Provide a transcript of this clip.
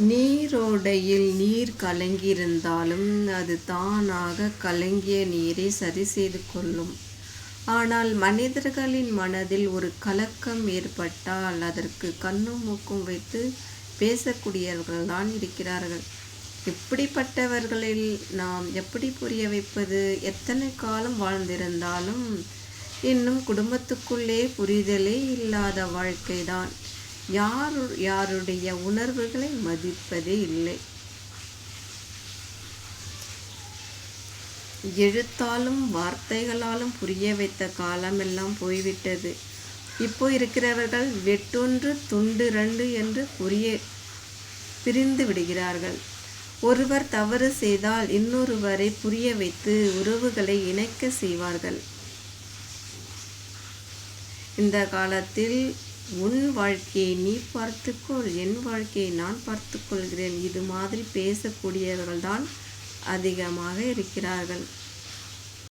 நீரோடையில் நீர் கலங்கியிருந்தாலும் அது தானாக கலங்கிய நீரை சரி செய்து கொள்ளும். ஆனால் மனிதர்களின் மனதில் ஒரு கலக்கம் ஏற்பட்டால் அதற்கு கண்ணும் மூக்கும் வைத்து பேசக்கூடியவர்கள்தான் இருக்கிறார்கள். இப்படிப்பட்டவர்களில் நாம் எப்படி புரிய வைப்பது? எத்தனை காலம் வாழ்ந்திருந்தாலும் இன்னும் குடும்பத்துக்குள்ளே புரிதலே இல்லாத வாழ்க்கைதான். யாருடைய உணர்வுகளை மதிப்பதே இல்லை. எழுத்தாலும் வார்த்தைகளாலும் புரிய வைத்த காலமெல்லாம் போய்விட்டது. இப்போ இருக்கிறவர்கள் வெட்டொன்று துண்டு 2 என்று பிரிந்து விடுகிறார்கள். ஒருவர் தவறு செய்தால் இன்னொருவரை புரிய வைத்து உறவுகளை இணைக்க செய்வார்கள். இந்த காலத்தில் உன் வாழ்க்கையை நீ பார்த்துக்கொள், என் வாழ்க்கையை நான் பார்த்துக்கொள்கிறேன், இது மாதிரி பேசக்கூடியவர்கள்தான் அதிகமாக இருக்கிறார்கள்.